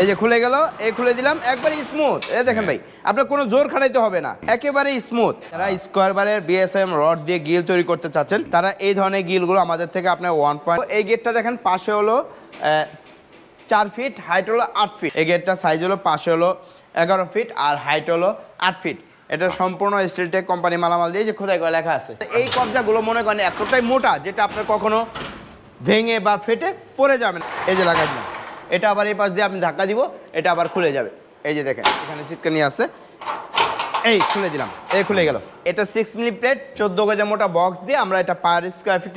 এই যে খুলে গেল, এই খুলে দিলাম, একবারে স্মুথ। এই দেখেন ভাই, আপনার কোনো জোর খাটাইতে হবে না, একেবারে স্মুথ। যারা স্কোয়ার বারের বিএসএম রড দিয়ে গিল তৈরি করতে চাচ্ছেন, তারা এই ধরনের গিলগুলো আমাদের থেকে আপনার 1 পয়েন্ট। এই গেটটা দেখেন পাশে হলো 4 ফিট, হাইট হলো 8 ফিট। এই গেটটা সাইজ হলো পাশে হলো 11 ফিট আর হাইট হলো 8 ফিট। এটা সম্পূর্ণ স্টিলটেক কোম্পানি মালামাল দিয়ে যে খোদাই করে লেখা আছে। এই কবজাগুলো মনে করেন এতটাই মোটা যেটা আপনার কখনো ভেঙে বা ফেটে পড়ে যাবেন। এই যে লাগাই দিলাম, এটা আবার এই পাশ দিয়ে আপনি ধাক্কা দিব, এটা আবার খুলে যাবে। এই যে দেখেন এখানে সিটকানি আছে, এই খুলে দিলাম, এই খুলে গেল। এটা 6 মিলি প্লেট 14 গজ মোটা বক্স দিয়ে আমরা এটা পার স্কয়ার ফিট।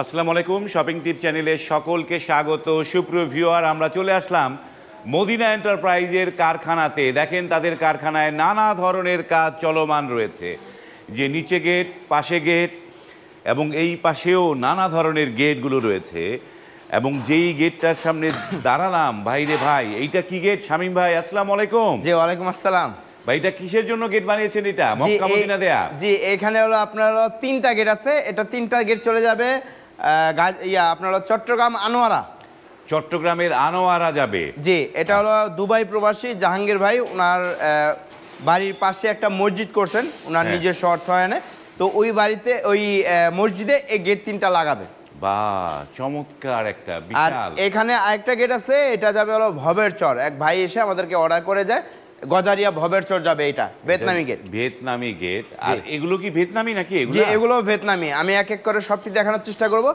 আসসালামু আলাইকুম, শপিং টিপ চ্যানেলে সকলকে স্বাগত। সুপ্রিয় ভিউয়ার, আমরা চলে আসলাম মদিনা এন্টারপ্রাইজের কারখানাতে। দেখেন তাদের কারখানায় নানা ধরনের কাজ চলমান রয়েছে। যে নিচে গেট, পাশে গেট এবং এই পাশেও নানা ধরনের গেটগুলো রয়েছে। এবং যেই গেটটার সামনে দাঁড়ালাম, ভাইরে ভাই, এইটা কি গেট? শামীম ভাই, আসসালামু আলাইকুম। জি ওয়ালাইকুম আসসালাম। ভাই, এটা কিসের জন্য গেট বানিয়েছেন? এটা মক্কা মদিনা দেয়া? জি, এখানে হলো আপনার 3টা গেট আছে। এটা 3টা গেট চলে যাবে আপনার হলো চট্টগ্রাম আনোয়ারা। চট্টগ্রামের আনোয়ারা যাবে? জি, এটা হলো দুবাই প্রবাসী জাহাঙ্গীর ভাই, ওনার বাড়ির পাশে একটা মসজিদ করছেন ওনার নিজস্ব অর্থায়নে। তো ওই বাড়িতে ওই মসজিদে এই গেট 3টা লাগাবে। বাহ, চমৎকার একটা আর বিশাল। এখানে আরেকটা গেট আছে, এটা যাবে হলো ভবের চর। এক ভাই এসে আমাদেরকে অর্ডার করে যায়, গজারিয়া ভবের চর যাবে। এটা ভিয়েতনামি গেট। ভিয়েতনামি গেট। আর এগুলো কি ভিয়েতনামি নাকি? জি, এগুলো ভিয়েতনামি। আমি এক এক করে সবটি দেখানোর চেষ্টা করব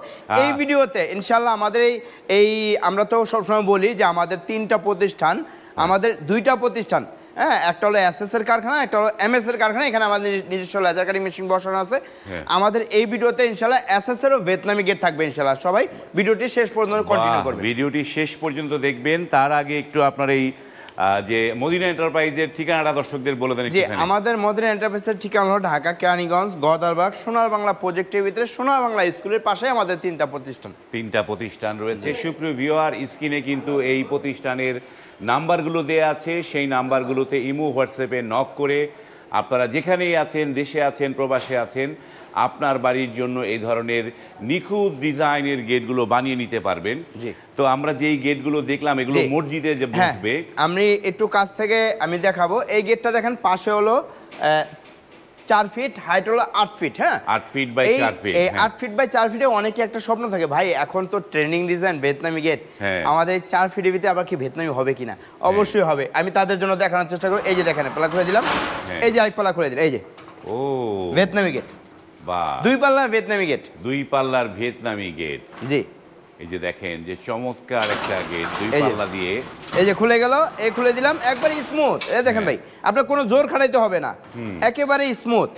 এই ভিডিওতে ইনশাআল্লাহ। আমাদের এই আমরা তো সবসময় বলি যে আমাদের 3টা প্রতিষ্ঠান, আমাদের 2টা প্রতিষ্ঠান, হ্যাঁ, একটা হলো এসএস এর কারখানা, একটা হলো এমএস এর কারখানা। এখানে আমাদের নিজস্ব লেজার কাটিং মেশিন বসানো আছে। আমাদের এই ভিডিওতে ইনশাআল্লাহ এসএস এরও ভিয়েতনামি গেট থাকবে ইনশাআল্লাহ। সবাই ভিডিওটি শেষ পর্যন্ত কন্টিনিউ করবেন। ভিডিওটি শেষ পর্যন্ত দেখবেন। তার আগে একটু আপনার এই যে মদিনা এন্টারপ্রাইজের ঠিকানাটা দর্শকদের বলে দেন। জি, আমাদের মদিনা এন্টারপ্রাইজের ঠিকানা হলো ঢাকা কেরানীগঞ্জ গদারবাগ সোনার বাংলা প্রজেক্টের ভিতরে সোনার বাংলা স্কুলের পাশে আমাদের 3টা প্রতিষ্ঠান। 3টা প্রতিষ্ঠান রয়েছে। সুপ্রিয় ভিউয়ার, স্ক্রিনে কিন্তু এই প্রতিষ্ঠানের নাম্বারগুলো দেয়া আছে। সেই নাম্বারগুলোতে ইমো, হোয়াটসঅ্যাপে নক করে আপনারা যেখানেই আছেন, দেশে আছেন, প্রবাসে আছেন, আপনার বাড়ির জন্য এই ধরনের নিখুঁত ডিজাইনের গেটগুলো বানিয়ে নিতে পারবেন। জি, তো আমরা যেই গেটগুলো দেখলাম এগুলো মসজিদে যে বসবে। আমি একটু কাছ থেকে আমি দেখাবো। এই গেটটা দেখেন পাশে হলো 4 ফিট, হাইট হলো 8 ফিট। হ্যাঁ, 8 ফিট বাই 4 ফিট। এই 8 ফিট বাই 4 ফিটে অনেকে একটা স্বপ্ন থাকে, ভাই এখন তো ট্রেন্ডিং ডিজাইন ভিয়েতনামি গেট, আমাদের 4 ফিটের ভিতরে আবার কি ভিয়েতনামি হবে কিনা? অবশ্যই হবে। আমি তাদের জন্য দেখানোর চেষ্টা করি। এই যে দেখেন পাল্লা খুলে দিলাম, এই যে আরেক পাল্লা খুলে দিলাম, এই যে ও ভিয়েতনামি গেট। বাহ, 2 পাল্লা ভিয়েতনামি গেট। 2 পাল্লার ভিয়েতনামি গেট। জি, এই যে দেখেন যে চমৎকার একটা গেট 2 পাল্লা দিয়ে। এই যে খুলে গেল, এই খুলে দিলাম, একবারে স্মুথ। এই দেখেন ভাই, আপনার কোনো জোর খাটাইতে হবে না, একেবারে স্মুথ।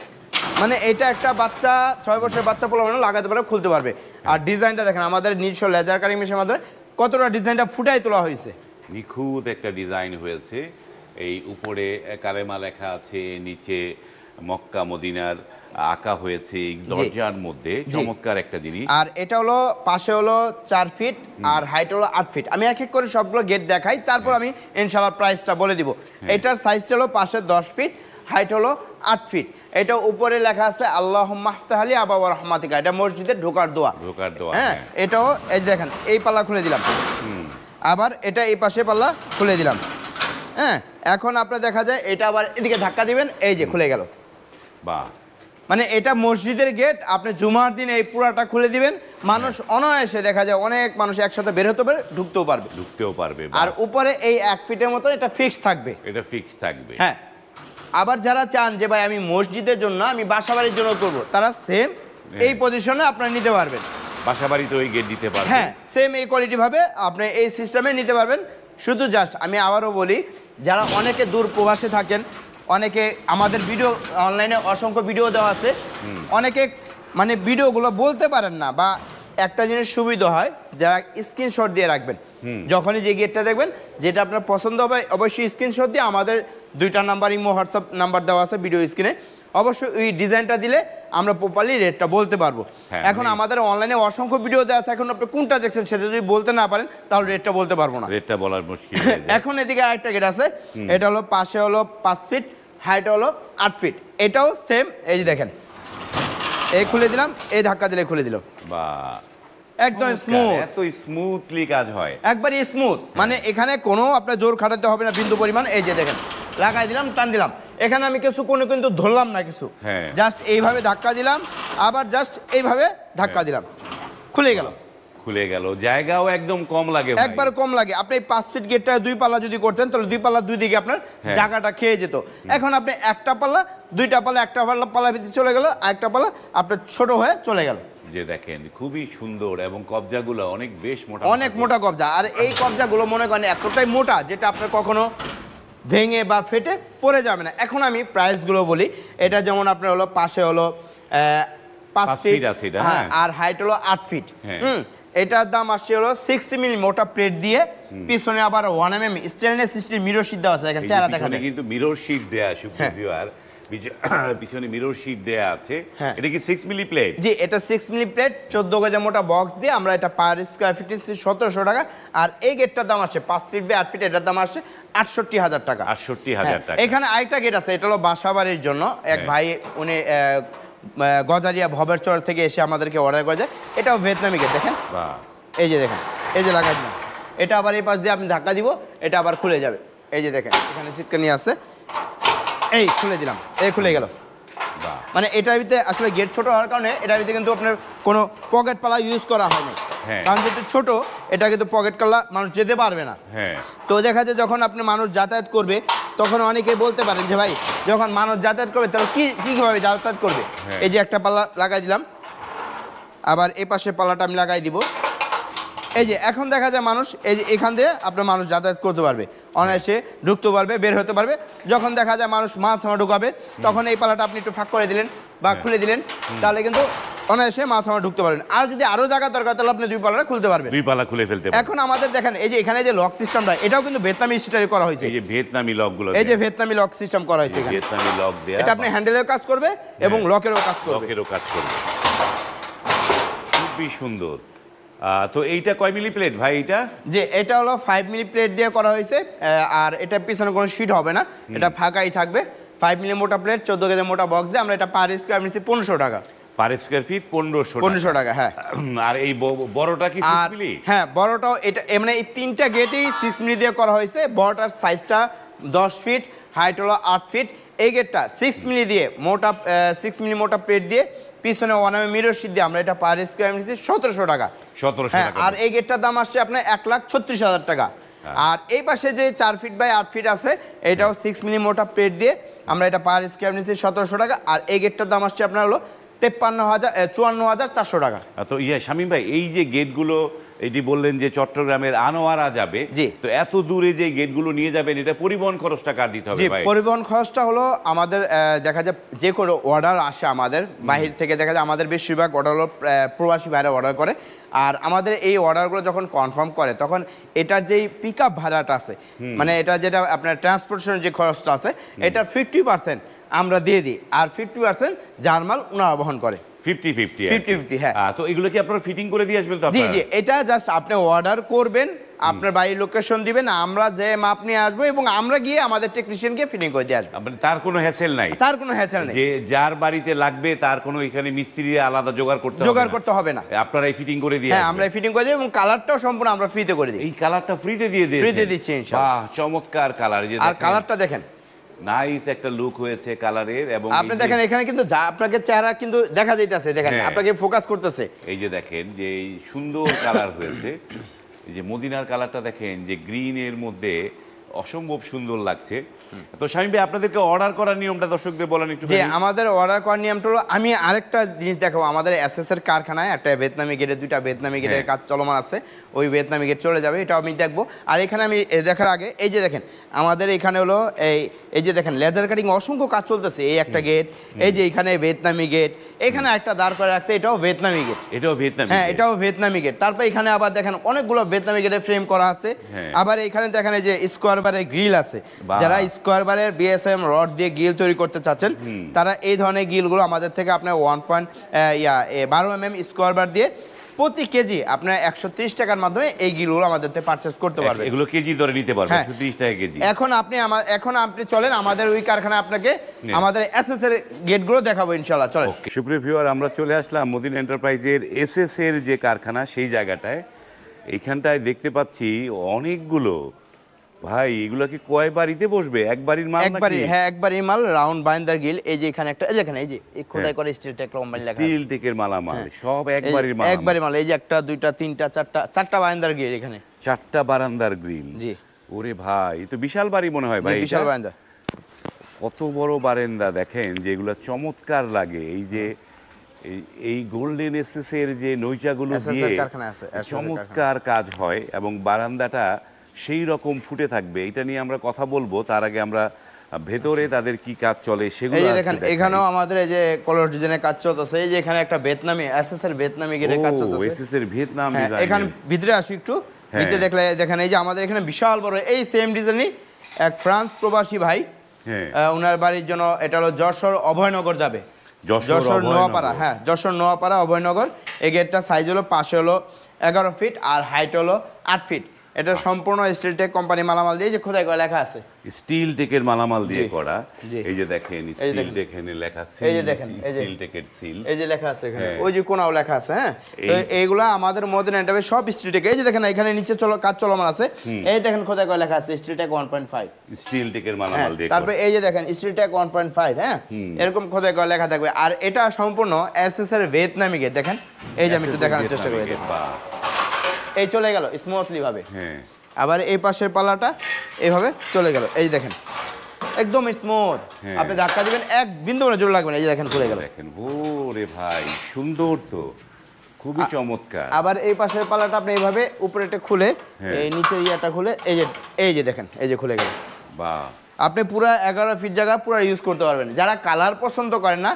মানে এটা একটা বাচ্চা 6 বছরের বাচ্চা পোলা মানে লাগাতে পারে, খুলতে পারবে। আর ডিজাইনটা দেখেন আমাদের নিজস্ব লেজার কাটিং মেশিনের মাধ্যমে কতটা ডিজাইনটা ফুটাই তোলা হয়েছে। নিখুঁত একটা ডিজাইন হয়েছে। এই উপরে কালেমা লেখা আছে, নিচে মক্কা মদিনার আঁকা হয়েছে এই দরজার মধ্যে। চমৎকার একটা জিনিস। আর এটা হলো পাশে হলো 4 ফিট আর হাইট হলো 8 ফিট। আমি এক এক করে সবগুলো গেট দেখাই, তারপর আমি ইনশাআল্লাহ প্রাইসটা বলে দিব। এটার সাইজটা হলো পাশে 10 ফিট, হাইট হলো 8 ফিট। এটা উপরে লেখা আছে আল্লাহুম্মা আফতাহ লি আবওয়াব রাহমাতিকা। এটা মসজিদে ঢোকার দোয়া। হ্যাঁ, এটাও এই দেখেন এই পাল্লা খুলে দিলাম, আবার এটা এই পাশে পাল্লা খুলে দিলাম। হ্যাঁ, এখন আপনার দেখা যায় এটা আবার এদিকে ধাক্কা দিবেন, এই যে খুলে গেল। বাহ, মানে এটা মসজিদের গেট, আপনি জুমার দিন এই পুরাটা খুলে দিবেন, মানুষ অনায়াসে দেখা যায় অনেক মানুষ একসাথে বের হতে পারে, ঢুকতেও পারবে। আর উপরে এই 1 ফিটের মতো এটা ফিক্স থাকবে। এটা ফিক্স থাকবে। হ্যাঁ, আবার যারা চান যে ভাই আমি মসজিদের জন্য, আমি বাসাবাড়ির জন্য করব, তারা সেম এই পজিশনে আপনারা নিতে পারবেন। বাসাবাড়িতে ওই গেট দিতে পারবেন। হ্যাঁ, সেম এই কোয়ালিটি ভাবে আপনি এই সিস্টেমে নিতে পারবেন। শুধু জাস্ট আমি আবারও বলি, যারা অনেকে দূর প্রবাসে থাকেন, অনেকে আমাদের ভিডিও অনলাইনে অসংখ্য ভিডিও দেওয়া আছে, অনেকে মানে ভিডিওগুলো বলতে পারেন না, বা একটা জিনিস সুবিধা হয় যারা স্ক্রিনশট দিয়ে রাখবেন। যখনই যে গেটটা দেখবেন যেটা আপনার পছন্দ হবে, অবশ্যই স্ক্রিনশট দিয়ে আমাদের 2টা নাম্বার ইমো হোয়াটসঅ্যাপ নাম্বার দেওয়া আছে ভিডিও স্ক্রিনে, অবশ্যই ওই ডিজাইনটা দিলে আমরা প্রপারলি রেটটা বলতে পারবো। এখন আমাদের অনলাইনে অসংখ্য ভিডিও দেওয়া আছে, এখন আপনি কোনটা দেখছেন সেটা যদি বলতে না পারেন তাহলে রেটটা বলতে পারবো না, রেটটা বলার মুশকিল। এখন এদিকে আরেকটা গেট আছে, এটা হলো পাশে হলো 5 ফিট, হাইট হলো 8 ফিট। এটাও সেম, এই যে দেখেন এই খুলে দিলাম, এই ধাক্কা দিলে খুলে দিল। বা একদম স্মুথ, এত স্মুথলি কাজ হয়। একবারই স্মুথ, মানে এখানে কোনো আপনার জোর খাটাতে হবে না বিন্দু পরিমাণ। এই যে দেখেন লাগাই দিলাম, টান দিলাম, এখানে আমি কিছু কোনো কিন্তু ধরলাম না কিছু, হ্যাঁ। জাস্ট এইভাবে ধাক্কা দিলাম, আবার জাস্ট এইভাবে ধাক্কা দিলাম, খুলে গেল। খুলে গেল, জায়গাও একদম কম লাগে ভাই। একবার কম লাগে। আপনি 5 ফিট গেটটা 2 পাল্লা যদি করতেন তাহলে 2 পাল্লা 2 দিকে আপনার হ্যাঁ। জায়গাটা খেয়ে যেত। এখন আপনি একটা পাল্লা, 2টা পাল্লা, একটা পাল্লা ভিতরে চলে গেল, আরেকটা পাল্লা আপনার ছোট হয়ে চলে গেল। যে দেখেন খুবই সুন্দর এবং কবজাগুলো অনেক বেশ মোটা, অনেক মোটা কবজা, আর এই কবজাগুলো মনে করেন এতটাই মোটা যেটা আপনার কখনো ভেঙে বা ফেটে পড়ে যাবে না। এখন আমি প্রাইসগুলো বলি। এটা যেমন আপনার হলো পাশে হলো 5 5 ফিট ফিট আছে এটা, হ্যাঁ, হ্যাঁ। আর হাইট হলো 8 ফিট। হ্যাঁ। এটার দাম আসছে হলো 60 মিলি মোটা প্লেট দিয়ে, পিছনে আবার 1 mm stainless steel mirror sheet দেওয়া আছে, দেখেন এই যে চেহারা দেখা পিছনে যায়। কিন্তু মিরর শিট দেয়া, হ্যাঁ। সুপ্রিভিউয়ার পিছনে মিরর শিট দেয়া আছে। হ্যাঁ। এটা কি 6 মিলি প্লেট? জি, এটা 6 মিলি প্লেট 14 গজ মোটা বক্স দিয়ে আমরা এটা পার স্কয়ার ফিট 1700 টাকা। আর এই গেটটার দাম আসছে 5 ফিট বাই 8 ফিট, এটার দাম আসছে 68,000 টাকা। 68,000 টাকা। এখানে আরেকটা গেট আছে, এটা হলো বাসাবাড়ির জন্য। এক হ্যাঁ। ভাই উনি গজারিয়া ভবেরচর থেকে এসে আমাদেরকে অর্ডার করেছে। এটাও ভিয়েতনামি গেট, দেখেন বাহ, এই যে দেখেন, এই যে লাগাই দিলাম, এটা আবার এই পাশ দিয়ে আপনি ধাক্কা দিব, এটা আবার খুলে যাবে। এই যে দেখেন এখানে সিটকানি আছে, এই খুলে দিলাম, এই খুলে গেল। বাহ। মানে এটার ভিতরে আসলে গেট ছোট হওয়ার কারণে এটার ভিতরে কিন্তু আপনার কোনো পকেট পালা ইউজ করা হয়নি। হ্যাঁ। কারণ যেহেতু ছোট, এটা কিন্তু পকেট পালা মানুষ যেতে পারবে না। হ্যাঁ। তো দেখা যায় যখন আপনি মানুষ যাতায়াত করবে তখন অনেকে বলতে পারেন যে ভাই যখন মানুষ যাতায়াত করবে তাহলে কীভাবে যাতায়াত করবে। হ্যাঁ। এই যে একটা পাল্লা লাগাই দিলাম, আবার এই পাশের পাল্লাটা আমি লাগাই দিব। এই যে এখন দেখা যায় মানুষ এই যে এখান দিয়ে আপনার মানুষ যাতায়াত করতে পারবে, অনায়াসে ঢুকতে পারবে, বের হতে পারবে। যখন দেখা যায় মানুষ মাছ আমার ঢুকাবে তখন এই পাল্লাটা আপনি একটু ফাঁক করে দিলেন বা খুলে দিলেন, তাহলে কিন্তু অনায়াসে মাছ আমার ঢুকতে পারবেন। আর যদি আরও জায়গা দরকার তাহলে আপনি 2 পাল্লাটা খুলতে পারবেন। 2 পাল্লা খুলে ফেলতে পারবেন। এখন আমাদের দেখেন এই যে এখানে যে লক সিস্টেমটা, এটাও কিন্তু ভিয়েতনামি স্টাইলে করা হয়েছে। এই যে ভিয়েতনামি লকগুলো, এই যে ভিয়েতনামি লক সিস্টেম করা হয়েছে এখানে। ভিয়েতনামি লক দেয়া, এটা আপনি হ্যান্ডেলেও কাজ করবে এবং লকেরও কাজ করবে। লকেরও কাজ করবে, খুবই সুন্দর। তো এইটা কয় মিলি প্লেট ভাই? এইটা যে এটা হলো 5 মিলি প্লেট দিয়ে করা হয়েছে, আর এটা পিছনে কোনো শীট হবে না, এটা ফাঁকাই থাকবে। 5 মিলি মোটা প্লেট 14 কেজি মোটা বক্স দিয়ে আমরা এটা পার স্কয়ার নিচ্ছি 1500 টাকা। পার স্কয়ার ফিট 1500 1500 টাকা, হ্যাঁ। আর এই বড়টা কি 6 আর মিলি? হ্যাঁ, বড়টাও এটা মানে এই 3টা গেটেই 6 মিলি দিয়ে করা হয়েছে। বড়টার সাইজটা 10 ফিট, হাইট হলো 8 ফিট। এই গেটটা 6 মিলি দিয়ে মোটা 6 মিলি মোটা প্লেট দিয়ে, পিছনে 1 mm মিরর শীট দিয়ে আমরা এটা পার স্কয়ার নিচ্ছি 1700 টাকা। 1700 হ্যাঁ, টাকা। আর এই গেটটার দাম আসছে আপনার 1,36,000 টাকা। আর এই পাশে যে 4 ফিট বাই 8 ফিট আছে, এটাও 6 মিলি মোটা প্লেট দিয়ে আমরা এটা পার স্কয়ার নিচ্ছি 1700 টাকা। আর এই গেটটার দাম আসছে আপনার হলো 54,400 টাকা। তো শামীম ভাই, এই যে গেটগুলো এটি বললেন যে চট্টগ্রামের আনোয়ারা যাবে, জি। তো এত দূরে যে গেটগুলো নিয়ে যাবেন এটা পরিবহন খরচটা কার দিতে হবে জি, ভাই? পরিবহন খরচটা হলো আমাদের দেখা যায় যে কোনো অর্ডার আসে আমাদের বাহির থেকে, দেখা যায় আমাদের বেশিরভাগ অর্ডার হলো প্রবাসী ভাইরা অর্ডার করে। আর আমাদের এই অর্ডারগুলো যখন কনফার্ম করে তখন এটার যেই পিক আপ ভাড়াটা আছে, মানে এটা যেটা আপনার ট্রান্সপোর্টেশন যে খরচটা আছে, এটা 50% আমরা দিয়ে দিই, আর 50% জার্মাল ওনারা বহন করে। 50-50 50-50, হ্যাঁ। তো এগুলো কি আপনারা ফিটিং করে দিয়ে আসবেন তো জি আপনারা? জি, এটা জাস্ট আপনি অর্ডার করবেন, আপনার বাড়ির লোকেশন দিবেন, আমরা যে মাপ নিয়ে আসবো এবং আমরা গিয়ে আমাদের টেকনিশিয়ানকে ফিটিং করে দিয়ে আসবো। মানে তার কোনো হ্যাসেল নাই? তার কোনো হ্যাঁচেল নেই, যে যার বাড়িতে লাগবে তার কোনো এখানে মিস্ত্রি আলাদা জোগাড় করতে হবে না। আপনারাই ফিটিং করে দিয়ে হ্যাঁ, আসবেন? আমরা ফিটিং করে দিই এবং কালারটাও সম্পূর্ণ আমরা ফ্রিতে করে দিই। এই কালারটা ফ্রিতে দিয়ে দিয়েছেন? ফ্রিতে দিচ্ছি ইনশাআল্লাহ। বাহ, চমৎকার কালার। যে আর কালারটা দেখেন, নাইস একটা লুক হয়েছে কালারের। এবং আপনি দেখেন এখানে কিন্তু যা আপনাকে চেহারা কিন্তু দেখা যাইতেছে, দেখেন হ্যাঁ। আপনাকে ফোকাস করতেছে। এই যে দেখেন যে এই সুন্দর কালার হয়েছে, এই যে মদিনার কালারটা দেখেন যে গ্রিনের মধ্যে অসম্ভব সুন্দর লাগছে। তো শামীম ভাই, আপনাদেরকে অর্ডার করার নিয়মটা দর্শকদের বলেন একটু। যে আমাদের অর্ডার করার নিয়মটা হলো, আমি আরেকটা জিনিস দেখাবো, আমাদের এসএস এর কারখানায় একটা ভিয়েতনামি গেটের 2টা ভিয়েতনামি গেটের হ্যাঁ। কাজ চলমান আছে, ওই ভিয়েতনামি গেট চলে যাবে, এটাও আমি দেখবো। আর এখানে আমি দেখার আগে এই যে দেখেন আমাদের এখানে হলো এই যে দেখেন লেজার কাটিং অসংখ্য কাজ চলতেছে। এই একটা গেট, এই যে এখানে ভিয়েতনামি গেট, এখানে একটা দাঁড় করে রাখছে, এটাও ভিয়েতনামি গেট। এটাও ভিয়েতনামি? হ্যাঁ, এটাও ভিয়েতনামি গেট। তারপর এখানে আবার দেখেন অনেকগুলো ভিয়েতনামি গেটের ফ্রেম করা আছে। হ্যাঁ। আবার এখানে দেখেন এই যে স্কোয়ার বারের গ্রিল আছে, বাহ। যারা স্কোয়ার বারের বিএসএম রড দিয়ে গ্রিল তৈরি করতে চাচ্ছেন তারা এই ধরনের গ্রিলগুলো আমাদের থেকে আপনার 12 mm স্কোয়ার বার দিয়ে প্রতি কেজি আপনার 130 টাকার মাধ্যমে এই গিলগুলো আমাদের থেকে পারচেজ করতে পারবেন। এগুলো কেজি ধরে নিতে পারবে হ্যাঁ। 130 টাকা কেজি। এখন আপনি চলেন আমাদের ওই কারখানা, আপনাকে আমাদের এসএস এর গেটগুলো দেখাবো ইনশাআল্লাহ। চলেন। সুপ্রিয় ভিউয়ার, আমরা চলে আসলাম মদিনা এন্টারপ্রাইজের এসএস এর যে কারখানা সেই জায়গাটায়। এইখানটায় দেখতে পাচ্ছি অনেকগুলো, ভাই এগুলো কি কয় বাড়িতে বসবে? এক বাড়ির মাল একবারই, নাকি? হ্যাঁ একবারই মাল, রাউন্ড বাইন্ডার গিল। এই যে এখানে একটা, এই যে এখানে এই যে এই খোদাই করে স্টিল টেক কোম্পানি লেখা আছে। স্টিল টেকের মালামাল, সব এক এই যে বাড়ির মাল। একবারই মাল। এই যে একটা, দুইটা, তিনটা, চারটা বাইন্ডার গিল এখানে। 4টা বারান্দার গ্রিল। জি। ওরে ভাই, এ তো বিশাল বাড়ি মনে হয় ভাই। বিশাল এটা? বাইন্ডার। কত বড় বারান্দা দেখেন, যেগুলো চমৎকার লাগে। এই যে এই গোল্ডেন এসএস এর যে নৈচাগুলো SS দিয়ে এর কারখানা আছে, SS এর চমৎকার কাজ হয় এবং বারান্দাটা সেই রকম ফুটে থাকবে। এটা নিয়ে আমরা কথা বলবো, তার আগে আমরা ভেতরে তাদের কি কাজ চলে সেগুলো এই যে একটু দেখেন, দেখাই। এখানেও আমাদের এই যে কলর ডিজাইনের কাজ চলতেছে। এই যে এখানে একটা ভিয়েতনামি, এসএস এর ভিয়েতনামি গেটের কাজ চলতেছে। এসএস এর ভিয়েতনাম হ্যাঁ, ডিজাইন। এখানে ভিতরে আসি একটু। ভিতরে দেখলে দেখেন, এই যে আমাদের এখানে বিশাল বড় এই সেম ডিজাইনই এক ফ্রান্স প্রবাসী ভাই, হ্যাঁ, ওনার বাড়ির জন্য, এটা হলো যশোর অভয়নগর যাবে। যশোর নোয়াপাড়া, হ্যাঁ যশোর নোয়াপাড়া অভয়নগর। এই গেটটা সাইজ হলো, পাশে হলো 11 ফিট আর হাইট হলো 8 ফিট। এটা সম্পূর্ণ স্টিল টেক কোম্পানি মালামাল দিয়ে যে খোদাই করে লেখা আছে। স্টিল টেকের মালামাল দিয়ে করা। জি। এই যে দেখেন স্টিল টেকের লেখা সিল। এই যে দেখেন, এই যে স্টিল টেকের সিল। এই যে লেখা আছে এখানে, হ্যাঁ। ওই যে কোনাও লেখা আছে। হ্যাঁ, তো এইগুলা আমাদের মদিনা এন্টারপ্রাইজ সব স্টিল টেক। এই যে দেখেন এখানে নিচে কাজ চলমান আছে। এই দেখেন খোদাই করে লেখা আছে স্টিল টেক 1.5। স্টিল টেকের মালামাল দিয়ে। তারপরে এই যে দেখেন স্টিল টেক 1.5। হ্যাঁ, এরকম খোদাই করে লেখা থাকবে। আর এটা সম্পূর্ণ এসএস এর ভিয়েতনামি গেট। দেখেন এই যে আমি একটু দেখানোর চেষ্টা করি। এই চলে গেল স্মুথলি ভাবে। হ্যাঁ। আবার এই পাশের পালাটা এইভাবে চলে গেল। এই দেখেন একদম স্মুথ। হ্যাঁ। আপনি ধাক্কা দিবেন, এক বিন্দু মানে জোর লাগবে না। এই যে দেখেন খুলে গেল। দেখেন, ওরে ভাই সুন্দর তো, খুবই চমৎকার। আবার এই পাশের পালাটা আপনি এইভাবে উপরেটা খুলে, এই নিচের ইয়াটা খুলে, এই যে দেখেন এই যে খুলে গেল। বাহ, আপনি পুরো 11 ফিট জায়গা পুরো ইউজ করতে পারবেন। যারা কালার পছন্দ করেন না,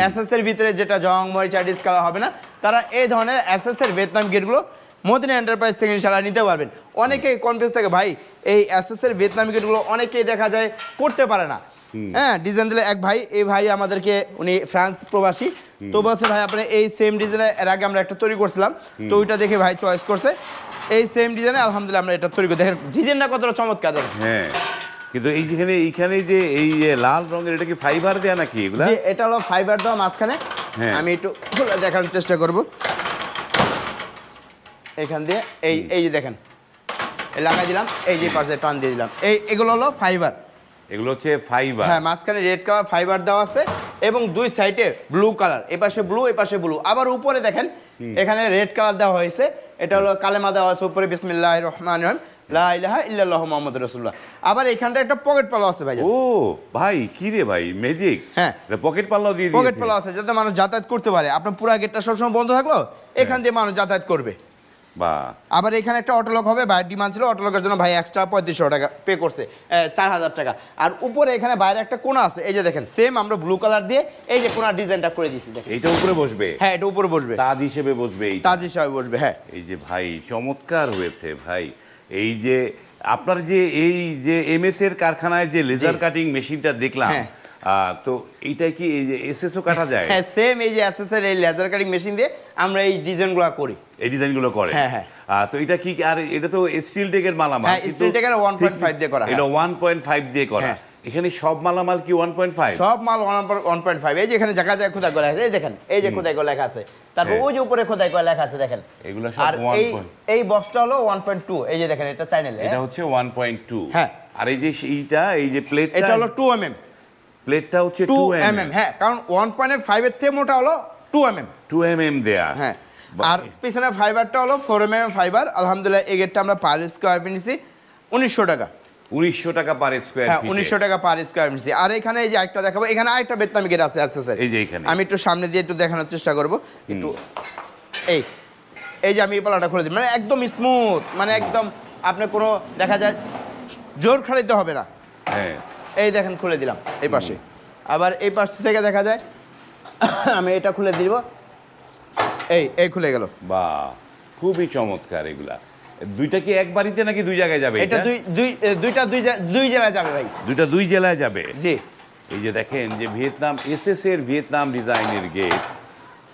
এসএস এর ভিতরে যেটা জং মরিচা ডিসকালার হবে না, তারা এই ধরনের এসএস এর ভিয়েতনাম গেটগুলো মদিনা এন্টারপ্রাইজ থেকে ইনশাআল্লাহ নিতে পারবেন। অনেকেই কনফিউজ থাকে ভাই, এই এসএস এর ভিয়েতনাম গেটগুলো অনেকেই দেখা যায় করতে পারে না। হ্যাঁ, ডিজাইন দিলে এক ভাই, এই ভাই আমাদেরকে, উনি ফ্রান্স প্রবাসী, তো বলছে ভাই আপনি এই সেম ডিজাইনে এর আগে আমরা একটা তৈরি করছিলাম, তো ওইটা দেখে ভাই চয়েস করছে এই সেম ডিজাইনে। আলহামদুলিল্লাহ আমরা এটা তৈরি করি। দেখেন ডিজাইনটা কতটা চমৎকার। দেখেন, হ্যাঁ। কিন্তু এইখানে যে এই যে লাল রঙের, এটা কি ফাইবার দেয়া নাকি এগুলা? যে এটা হলো ফাইবার দেওয়া মাঝখানে। হ্যাঁ। আমি একটু খুলে দেখানোর চেষ্টা করব। এখান দিয়ে এই যে দেখেন লাগাই দিলাম, এই যে পাশে টান দিয়ে দিলাম। এগুলো হলো ফাইবার। এগুলো হচ্ছে ফাইবার। হ্যাঁ, মাঝখানে রেড কালার ফাইবার দেওয়া আছে এবং দুই সাইডে ব্লু কালার, এপাশে ব্লু এপাশে ব্লু। আবার উপরে দেখেন এখানে রেড কালার দেওয়া হয়েছে, এটা হলো কালেমা দেওয়া আছে উপরে, বিসমিল্লাহির রহমানির রহিম, লা ইলাহা ইল্লাল্লাহু মুহাম্মাদুর রাসূলুল্লাহ। আবার এখানটা একটা পকেট পাল্লা আছে ভাই। ও ভাই, কি রে ভাই, ম্যাজিক। হ্যাঁ, পকেট পাল্লাও দিয়ে দিয়েছে। পকেট পাল্লা আছে যাতে মানুষ যাতায়াত করতে পারে। আপনার পুরো গেটটা সবসময় বন্ধ থাকলো, এখান দিয়ে মানুষ যাতায়াত করবে। বাহ। আবার এখানে একটা অটোলক হবে, ভাই ডিমান্ড ছিল অটোলকের জন্য, ভাই এক্সট্রা 3500 টাকা পে করছে, 4000 টাকা। আর উপরে এখানে বাইরে একটা কোণা আছে, এই যে দেখেন সেম আমরা ব্লু কালার দিয়ে এই যে কোণার ডিজাইনটা করে দিয়েছি। দেখেন এইটা উপরে বসবে। হ্যাঁ, এটা উপরে বসবে, তাজ হিসেবে বসবে। এইটা তাজ হিসাবে বসবে। হ্যাঁ, এই যে ভাই চমৎকার হয়েছে ভাই। এই যে আপনার যে এই যে এমএস এর কারখানায় যে লেজার কাটিং মেশিনটা দেখলাম, হ্যাঁ। তো এইটা কি এই যে এসএসও কাটা যায়? হ্যাঁ, সেম এই যে এসএস এর এই লেজার কাটিং মেশিন দিয়ে আমরা এই ডিজাইনগুলো করি, এই ডিজাইনগুলো করে। হ্যাঁ, হ্যাঁ। তো এটা কি, আর এটা তো স্টিল টেকের মালামাল। হ্যাঁ, স্টিল টেকের 1.5 দিয়ে করা। এটা 1.5 দিয়ে করা। হ্যাঁ। এখানে সব মালামাল কি 1.5? সব মাল 1.5। এই যে এখানে জায়গা জায়গা খোদাই করে আছে, এই দেখেন এই যে খোদাই করে লেখা আছে। তারপর ওই যে উপরে খোদাই করে লেখা আছে দেখেন। এগুলো সব আর 1. এই বক্সটা হলো 1.2। এই যে দেখেন এটা চ্যানেল, এটা হচ্ছে 1.2। হ্যাঁ। আর এই যে এই যে প্লেটটা, এটা হলো 2 mm। প্লেটটা হচ্ছে 2 2 mm। হ্যাঁ, কারণ 1.5 এর থেকে মোটা হলো 2 mm। 2 mm দেয়া। হ্যাঁ, আর পিছনে ফাইবারটা হলো 4 mm ফাইবার। আলহামদুলিল্লাহ এই গেটটা আমরা পার স্কয়ার ফিট নিছি 1900 টাকা। 1900 টাকা পার স্কয়ার হ্যাঁ, ফিট। 1900 টাকা পার স্কয়ার ফিট। আর এখানে এই যে আরেকটা দেখাবো, এখানে আরেকটা ভিয়েতনামি গেট আছে স্যার। এই যে এখানে আমি একটু সামনে দিয়ে একটু দেখানোর চেষ্টা করব। একটু এই যে আমি এই পালাটা খুলে দিই, মানে একদম স্মুথ, মানে একদম আপনার কোনো দেখা যায় জোর খাড়াইতে হবে না। হ্যাঁ, এই দেখেন খুলে দিলাম এই পাশে। আবার এই পাশ থেকে দেখা যায় আমি এটা খুলে দিব, এই খুলে গেল। বাহ, খুবই চমৎকার। এগুলা দুইটা কি এক বাড়িতে নাকি দুই জায়গায় যাবে? এটা দুইটা দুই জেলায় যাবে ভাই। দুইটা দুই জেলায় যাবে। জি। এই যে দেখেন যে ভিয়েতনাম এসএস এর ভিয়েতনাম ডিজাইনের গেট,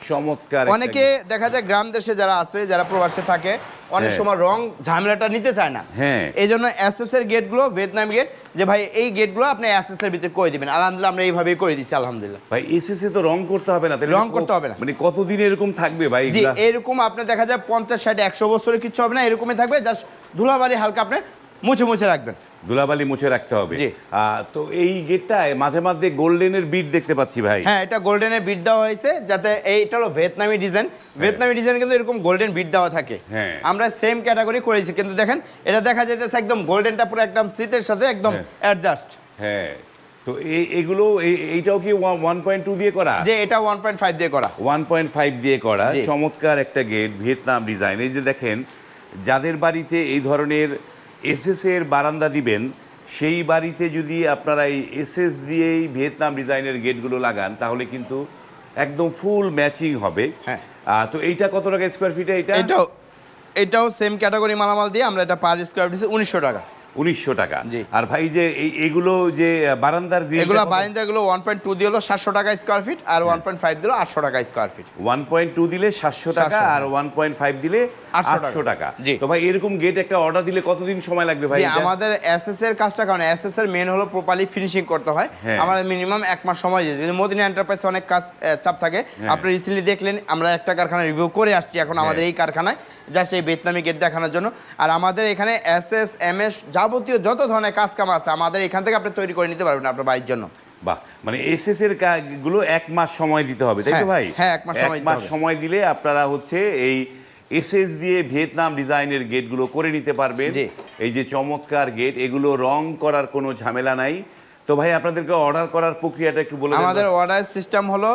চমৎকার অনেকে দেখা যায় গ্রাম দেশে যারা আছে, যারা প্রবাসে থাকে, অনেক সময় রং ঝামেলাটা নিতে চায় না। হ্যাঁ, এই জন্য এসএস এর গেটগুলো, ভিয়েতনাম গেট, যে ভাই এই গেটগুলো আপনি এসএস এর ভিতরে করে দিবেন, আলহামদুলিল্লাহ আমরা এইভাবেই করে দিছি আলহামদুলিল্লাহ। ভাই এসএসএ তো রং করতে হবে না, রং করতে হবে না। মানে কতদিন এরকম থাকবে ভাই? জি, এরকম আপনি দেখা যায় 50, 60, 100 বছরের কিছু হবে না, এরকমই থাকবে, জাস্ট ধুলাবালি হালকা আপনি মুছে মুছে রাখবেন। ধুলাবালি মুছে রাখতে হবে। জি। তো এই গেটটায় মাঝে মাঝে গোল্ডেনের বিট দেখতে পাচ্ছি ভাই। হ্যাঁ, এটা গোল্ডেনের বিট দেওয়া হয়েছে, যাতে এইটা হলো ভিয়েতনামি ডিজাইন। ভিয়েতনামি ডিজাইন কিন্তু এরকম গোল্ডেন বিট দেওয়া থাকে। হ্যাঁ। আমরা সেম ক্যাটাগরি করেছি, কিন্তু দেখেন এটা দেখা যাইতেছে একদম গোল্ডেনটা পুরো একদম শীতের সাথে একদম অ্যাডজাস্ট। হ্যাঁ, তো এইগুলো এইটাও কি 1.2 দিয়ে করা? যে এটা 1.5 দিয়ে করা। 1.5 দিয়ে করা। জি। চমৎকার একটা গেট, ভিয়েতনাম ডিজাইন। এই যে দেখেন, যাদের বাড়িতে এই ধরনের এসএস এর বারান্দা দিবেন, সেই বাড়িতে যদি আপনারা এই এসএস দিয়েই ভিয়েতনাম ডিজাইনের গেটগুলো লাগান, তাহলে কিন্তু একদম ফুল ম্যাচিং হবে। হ্যাঁ। তো এইটা কত টাকা স্কোয়ার ফিটে? এটাও সেম ক্যাটাগরি মালামাল দিয়ে আমরা এটা পার স্কোয়ার ফিট 1900 টাকা। 1900 টাকা। জি। আর ভাই যে এইগুলো যে বারান্দার গ্রিল, এগুলো বারান্দাগুলো 1.2 দিয়ে হলো 700 টাকা স্কোয়ার ফিট, আর 1.5 দিলে 800 টাকা স্কোয়ার ফিট। 1.2 দিলে 700 টাকা, 700 আর 1.5 দিলে 800 টাকা। জি। তো ভাই এরকম গেট একটা অর্ডার দিলে কতদিন সময় লাগবে ভাই? যে আমাদের এসএস এর কাজটা, কারণ এসএস এর মেন হলো প্রপারলি ফিনিশিং করতে হয়, হ্যাঁ। আমাদের মিনিমাম 1 মাস সময় যায়। যদি মদিনা এন্টারপ্রাইজে অনেক কাজ চাপ থাকে, আপনি রিসেন্টলি দেখলেন আমরা একটা কারখানা রিভিউ করে আসছি এখন আমাদের এই কারখানায়, জাস্ট এই ভিয়েতনামি গেট দেখানোর জন্য। আর আমাদের এখানে এসএস এমএস যাবতীয় যত ধরনের কাজ কাম আছে আমাদের এখান থেকে আপনি তৈরি করে নিতে পারবেন আপনার বাড়ির জন্য। বাহ, মানে এসএস এর কাজগুলো 1 মাস সময় দিতে হবে, তাই তো ভাই? হ্যাঁ, 1 মাস সময় দিতে হবে। সময় দিলে আপনারা হচ্ছে এই এসএস দিয়ে ভিয়েতনাম ডিজাইনের গেটগুলো করে নিতে পারবেন। জি। এই যে চমৎকার গেট, এগুলো রং করার কোনো ঝামেলা নাই। তো ভাই আপনাদেরকে অর্ডার করার প্রক্রিয়াটা একটু বলে দেন। আমাদের অর্ডার সিস্টেম হলো,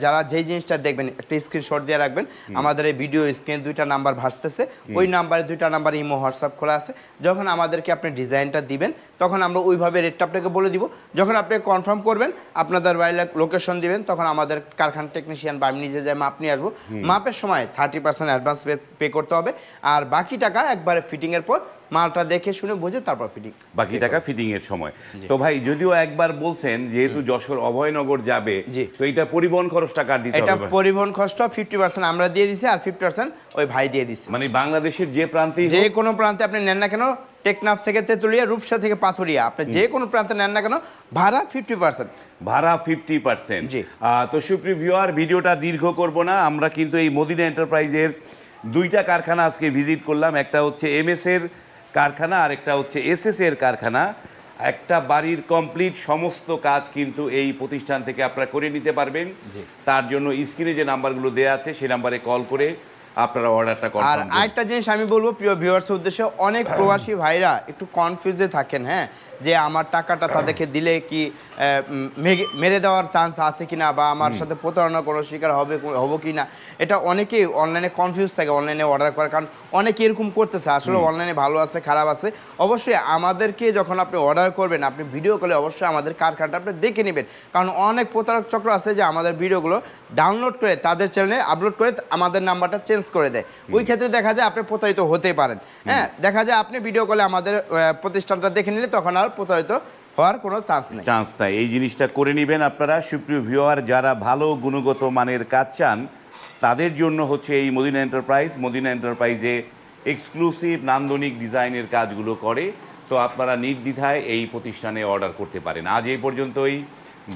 যারা যেই জিনিসটা দেখবেন একটা স্ক্রিনশট দিয়ে রাখবেন। আমাদের এই ভিডিও স্ক্রিনে 2টা নাম্বার ভাসতেছে, ওই নাম্বারে 2টা নাম্বার ইমো হোয়াটসঅ্যাপ খোলা আছে। যখন আমাদেরকে আপনি ডিজাইনটা দিবেন, তখন আমরা ওইভাবে রেটটা আপনাকে বলে দিব। যখন আপনি কনফার্ম করবেন, আপনাদের বাইরে লোকেশন দিবেন, তখন আমাদের কারখানা টেকনিশিয়ান বা আমি নিজে যাই মাপ নিয়ে আসবো। মাপের সময় 30% অ্যাডভান্স পে করতে হবে, আর বাকি টাকা একবারে ফিটিংয়ের পর মালটা দেখে শুনে বুঝে তারপর ফিটিং, বাকি টাকা ফিটিং এর সময়। তো ভাই যদিও একবার বলছেন যেহেতু যশোর অভয়নগর যাবে, জি। তো এটা পরিবহন খরচটা কার দিতে এটা হবে? পরিবহন খরচটা 50% আমরা দিয়ে দিছি, আর 50% ওই ভাই দিয়ে দিচ্ছে। মানে বাংলাদেশের যে প্রান্তেই যে হোক, কোনো প্রান্তে আপনি নেন না কেন, টেকনাফ থেকে তেঁতুলিয়া, রূপসা থেকে পাথুরিয়া, আপনি যে কোনো প্রান্তে নেন না কেন, ভাড়া 50%। ভাড়া 50%। জি। তো সুপ্রিয় ভিউয়ার, ভিডিওটা দীর্ঘ করব না। আমরা কিন্তু এই মদিনা এন্টারপ্রাইজের 2টা কারখানা আজকে ভিজিট করলাম। একটা হচ্ছে এমএস এর কারখানা, আর একটা হচ্ছে এসএস এর কারখানা। একটা বাড়ির কমপ্লিট সমস্ত কাজ কিন্তু এই প্রতিষ্ঠান থেকে আপনারা করে নিতে পারবেন। জি। তার জন্য স্ক্রিনে যে নাম্বারগুলো দেওয়া আছে সেই নাম্বারে কল করে আপনারা অর্ডারটা আর কনফার্ম করুন। আরেকটা জিনিস আমি বলবো প্রিয় ভিউয়ার্সের উদ্দেশ্যে, অনেক প্রবাসী ভাইরা একটু কনফিউজে থাকেন, হ্যাঁ, যে আমার টাকাটা তাদেরকে দিলে কি মেরে দেওয়ার চান্স আছে কিনা, বা আমার সাথে প্রতারণার কোনো শিকার হবো কি না। এটা অনেকেই অনলাইনে কনফিউজ থাকে অনলাইনে অর্ডার করার, কারণ অনেকে এরকম করতেছে। আসলে অনলাইনে ভালো আছে খারাপ আছে, অবশ্যই আমাদেরকে যখন আপনি অর্ডার করবেন, আপনি ভিডিও কলে অবশ্যই আমাদের কারখানাটা আপনি দেখে নেবেন, কারণ অনেক প্রতারক চক্র আছে যে আমাদের ভিডিওগুলো ডাউনলোড করে তাদের চ্যানেলে আপলোড করে আমাদের নাম্বারটা চেঞ্জ করে দেয়। ওই ক্ষেত্রে দেখা যায় আপনি প্রতারিত হতে পারেন। হ্যাঁ, দেখা যায় আপনি ভিডিও কলে আমাদের প্রতিষ্ঠানটা দেখে নিলে তখন আর প্রতারিত হওয়ার কোনো চান্স নেই। চান্স নাই, এই জিনিসটা করে নেবেন আপনারা। সুপ্রিয় ভিউয়ার, যারা ভালো গুণগত মানের কাজ চান তাদের জন্য হচ্ছে এই মদিনা এন্টারপ্রাইজ। মদিনা এন্টারপ্রাইজে এক্সক্লুসিভ নান্দনিক ডিজাইনের কাজগুলো করে। তো আপনারা নির্দ্বিধায় এই প্রতিষ্ঠানে অর্ডার করতে পারেন। আজ এই পর্যন্তই,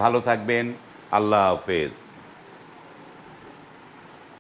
ভালো থাকবেন, আল্লাহ হাফেজ।